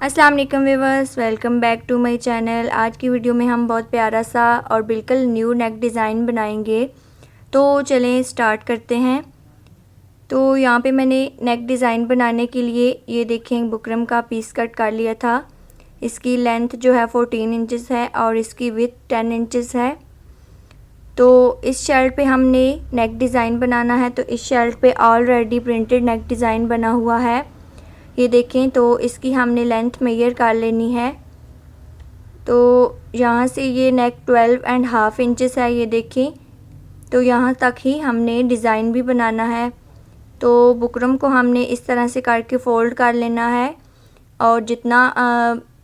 अस्सलाम वालेकुम viewers, welcome back to my channel. आज की वीडियो में हम बहुत प्यारा सा और बिल्कुल न्यू नेक डिज़ाइन बनाएंगे। तो चलें स्टार्ट करते हैं। तो यहाँ पे मैंने नेक डिज़ाइन बनाने के लिए ये देखें बुकरम का पीस कट कर लिया था। इसकी लेंथ जो है 14 इंचेस है और इसकी विड्थ 10 इंचेस है। तो इस शर्ट पे हमने नेक डिज़ाइन बनाना है। तो इस शर्ट पे ऑलरेडी प्रिंटेड नेक डिज़ाइन बना हुआ है। ये देखें, तो इसकी हमने लेंथ मेजर कर लेनी है। तो यहाँ से ये नेक 12.5 इंचेस है, ये देखें। तो यहाँ तक ही हमने डिज़ाइन भी बनाना है। तो बुकरम को हमने इस तरह से करके फ़ोल्ड कर लेना है और जितना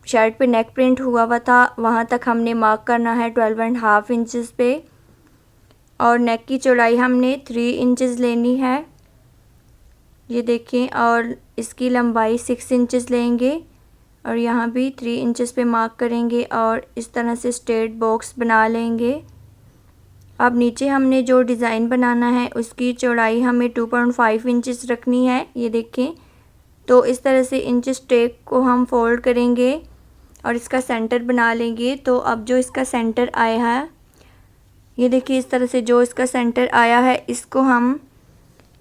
शर्ट पे नेक प्रिंट हुआ हुआ था वहाँ तक हमने मार्क करना है 12.5 इंचेस पे। और नेक की चौड़ाई हमने 3 इंचेस लेनी है, ये देखें। और इसकी लंबाई 6 इंचेस लेंगे और यहाँ भी 3 इंचेस पे मार्क करेंगे और इस तरह से स्ट्रेट बॉक्स बना लेंगे। अब नीचे हमने जो डिज़ाइन बनाना है उसकी चौड़ाई हमें 2.5 इंचेस रखनी है, ये देखें। तो इस तरह से इंचेस टेप को हम फोल्ड करेंगे और इसका सेंटर बना लेंगे। तो अब जो इसका सेंटर आया है, ये देखिए, इस तरह से जो इसका सेंटर आया है इसको हम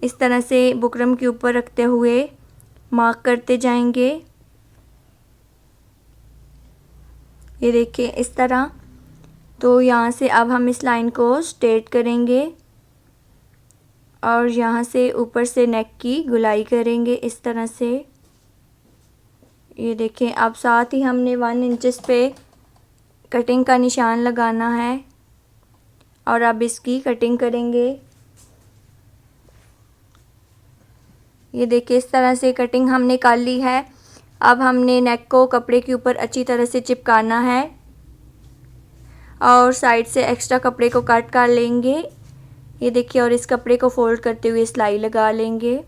इस तरह से बुकरम के ऊपर रखते हुए मार्क करते जाएंगे, ये देखिए इस तरह। तो यहाँ से अब हम इस लाइन को स्ट्रेट करेंगे और यहाँ से ऊपर से नेक की गुलाई करेंगे इस तरह से, ये देखें। अब साथ ही हमने 1 इंचेस पे कटिंग का निशान लगाना है और अब इसकी कटिंग करेंगे, ये देखिए इस तरह से कटिंग हमने कर ली है। अब हमने नेक को कपड़े के ऊपर अच्छी तरह से चिपकाना है और साइड से एक्स्ट्रा कपड़े को कट कर लेंगे, ये देखिए। और इस कपड़े को फोल्ड करते हुए सिलाई लगा लेंगे।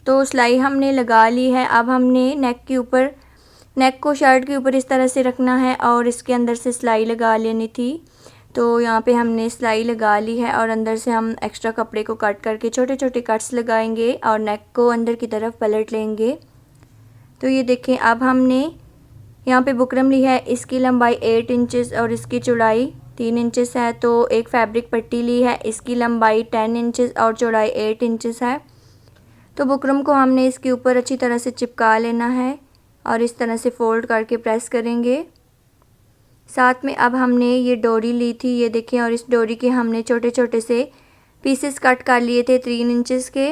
तो सिलाई हमने लगा ली है। अब हमने नेक को शर्ट के ऊपर इस तरह से रखना है और इसके अंदर से सिलाई लगा लेनी थी। तो यहाँ पे हमने सिलाई लगा ली है और अंदर से हम एक्स्ट्रा कपड़े को कट करके छोटे छोटे कट्स लगाएंगे और नेक को अंदर की तरफ पलट लेंगे। तो ये देखें, अब हमने यहाँ पे बुकरम ली है, इसकी लंबाई 8 इंचेस और इसकी चौड़ाई 3 इंचेस है। तो एक फैब्रिक पट्टी ली है, इसकी लंबाई 10 इंचेस और चौड़ाई 8 इंचेस है। तो बुकरम को हमने इसके ऊपर अच्छी तरह से चिपका लेना है और इस तरह से फ़ोल्ड करके प्रेस करेंगे। साथ में अब हमने ये डोरी ली थी, ये देखें। और इस डोरी के हमने छोटे छोटे से पीसेस कट कर लिए थे 3 इंचेस के,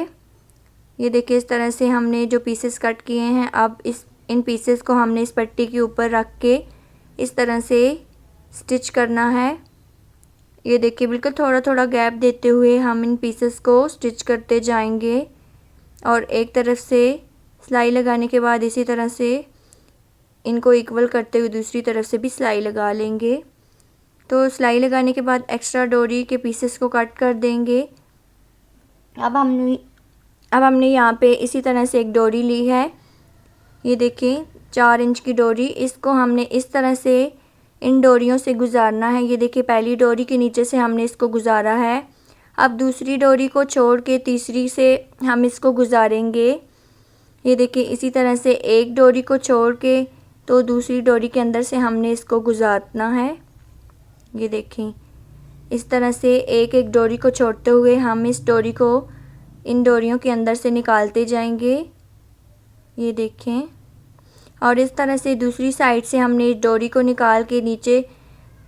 ये देखिए इस तरह से हमने जो पीसेस कट किए हैं। अब इन पीसेस को हमने इस पट्टी के ऊपर रख के इस तरह से स्टिच करना है, ये देखिए। बिल्कुल थोड़ा थोड़ा गैप देते हुए हम इन पीसेस को स्टिच करते जाएंगे और एक तरफ से सिलाई लगाने के बाद इसी तरह से इनको इक्वल करते हुए दूसरी तरफ से भी सिलाई लगा लेंगे। तो सिलाई लगाने के बाद एक्स्ट्रा डोरी के पीसेस को कट कर देंगे। अब हमने यहाँ पे इसी तरह से एक डोरी ली है, ये देखें 4 इंच की डोरी। इसको हमने इस तरह से इन डोरियों से गुजारना है, ये देखिए। पहली डोरी के नीचे से हमने इसको गुजारा है। अब दूसरी डोरी को छोड़ के तीसरी से हम इसको गुजारेंगे, ये देखिए। इसी तरह से एक डोरी को छोड़ के तो दूसरी डोरी के अंदर से हमने इसको गुजारना है, ये देखें। इस तरह से एक एक डोरी को छोड़ते हुए हम इस डोरी को इन डोरियों के अंदर से निकालते जाएंगे, ये देखें। और इस तरह से दूसरी साइड से हमने इस डोरी को निकाल के नीचे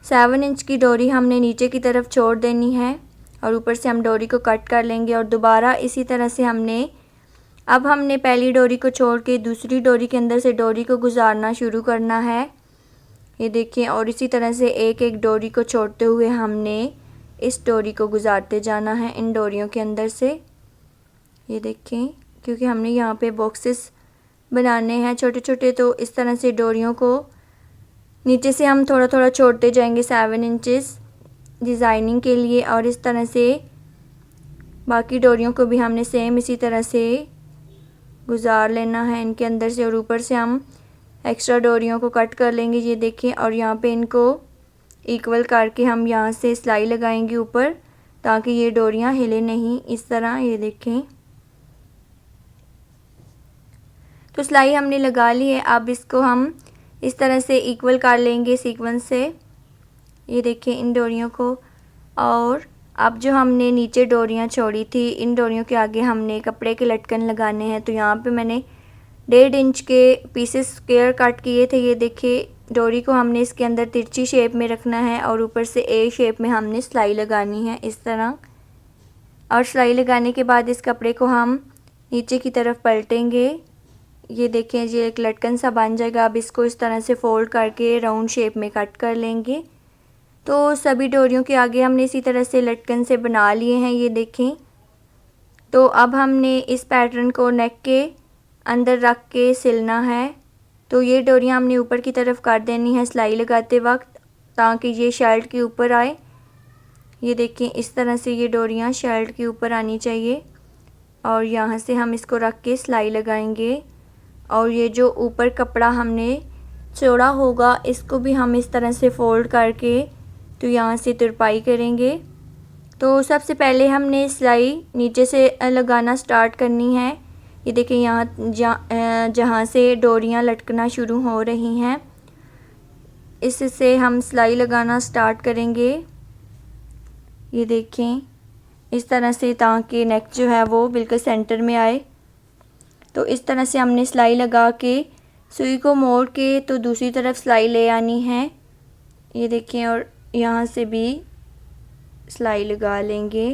7 इंच की डोरी हमने नीचे की तरफ छोड़ देनी है और ऊपर से हम डोरी को कट कर लेंगे। और दोबारा इसी तरह से हमने पहली डोरी को छोड़ के दूसरी डोरी के अंदर से डोरी को गुजारना शुरू करना है, ये देखिए। और इसी तरह से एक एक डोरी को छोड़ते हुए हमने इस डोरी को गुजारते जाना है इन डोरियों के अंदर से, ये देखें। क्योंकि हमने यहाँ पे बॉक्सेस बनाने हैं छोटे छोटे, तो इस तरह से डोरियों को नीचे से हम थोड़ा थोड़ा छोड़ते जाएंगे 7 इंचेस डिज़ाइनिंग के लिए। और इस तरह से बाकी डोरियों को भी हमने सेम इसी तरह से गुजार लेना है इनके अंदर से। और ऊपर से हम एक्स्ट्रा डोरियों को कट कर लेंगे, ये देखें। और यहाँ पे इनको इक्वल करके हम यहाँ से सिलाई लगाएंगे ऊपर, ताकि ये डोरियाँ हिले नहीं, इस तरह, ये देखें। तो सिलाई हमने लगा ली है। अब इसको हम इस तरह से इक्वल कर लेंगे सीक्वेंस से। ये देखिए इन डोरियों को। और अब जो हमने नीचे डोरियां छोड़ी थी, इन डोरियों के आगे हमने कपड़े के लटकन लगाने हैं। तो यहाँ पे मैंने 1.5 इंच के पीसेस स्क्वायर कट किए थे। ये देखिए डोरी को हमने इसके अंदर तिरछी शेप में रखना है और ऊपर से ए शेप में हमने सिलाई लगानी है इस तरह। और सिलाई लगाने के बाद इस कपड़े को हम नीचे की तरफ पलटेंगे। ये देखें ये एक लटकन सा बन जाएगा। अब इसको इस तरह से फोल्ड करके राउंड शेप में कट कर लेंगे। तो सभी डोरियों के आगे हमने इसी तरह से लटकन से बना लिए हैं। ये देखें। तो अब हमने इस पैटर्न को नेक के अंदर रख के सिलना है। तो ये डोरियां हमने ऊपर की तरफ कर देनी है सिलाई लगाते वक्त, ताकि ये शर्ट के ऊपर आए। ये देखें इस तरह से ये डोरियां शर्ट के ऊपर आनी चाहिए। और यहाँ से हम इसको रख के सिलाई लगाएंगे। और ये जो ऊपर कपड़ा हमने चौड़ा होगा इसको भी हम इस तरह से फोल्ड करके तो यहाँ से तुरपाई करेंगे। तो सबसे पहले हमने सिलाई नीचे से लगाना स्टार्ट करनी है। ये देखिए यहाँ जहाँ से डोरियाँ लटकना शुरू हो रही हैं इससे हम सिलाई लगाना स्टार्ट करेंगे। ये देखें इस तरह से, ताकि नेक जो है वो बिल्कुल सेंटर में आए। तो इस तरह से हमने सिलाई लगा के सुई को मोड़ के तो दूसरी तरफ सिलाई ले आनी है। ये देखें और यहाँ से भी सिलाई लगा लेंगे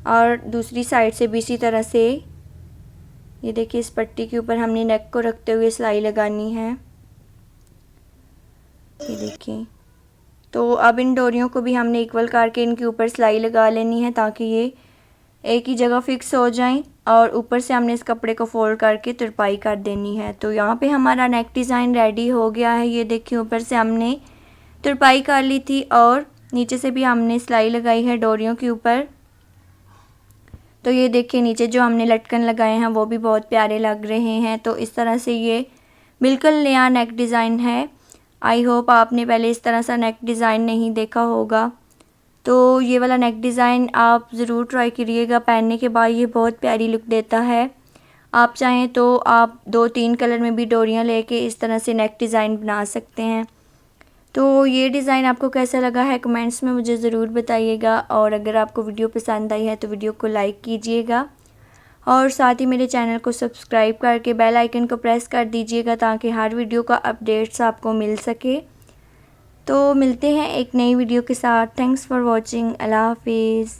और दूसरी साइड से भी इसी तरह से। ये देखिए इस पट्टी के ऊपर हमने नेक को रखते हुए सिलाई लगानी है। ये देखिए। तो अब इन डोरियों को भी हमने इक्वल करके इनके ऊपर सिलाई लगा लेनी है, ताकि ये एक ही जगह फिक्स हो जाएं। और ऊपर से हमने इस कपड़े को फोल्ड करके तुरपाई कर देनी है। तो यहाँ पे हमारा नेक डिज़ाइन रेडी हो गया है। ये देखिए ऊपर से हमने तुरपाई कर ली थी और नीचे से भी हमने सिलाई लगाई है डोरियों के ऊपर। तो ये देखिए नीचे जो हमने लटकन लगाए हैं वो भी बहुत प्यारे लग रहे हैं। तो इस तरह से ये बिल्कुल नया नेक डिज़ाइन है। आई होप आपने पहले इस तरह सा नेक डिज़ाइन नहीं देखा होगा। तो ये वाला नेक डिज़ाइन आप ज़रूर ट्राई करिएगा। पहनने के बाद ये बहुत प्यारी लुक देता है। आप चाहें तो आप 2-3 कलर में भी डोरियां लेके इस तरह से नेक डिज़ाइन बना सकते हैं। तो ये डिज़ाइन आपको कैसा लगा है कमेंट्स में मुझे ज़रूर बताइएगा। और अगर आपको वीडियो पसंद आई है तो वीडियो को लाइक कीजिएगा और साथ ही मेरे चैनल को सब्सक्राइब करके बेल आइकन को प्रेस कर दीजिएगा, ताकि हर वीडियो का अपडेट्स आपको मिल सके। तो मिलते हैं एक नई वीडियो के साथ। Thanks for watching. अल्लाह हाफिज़।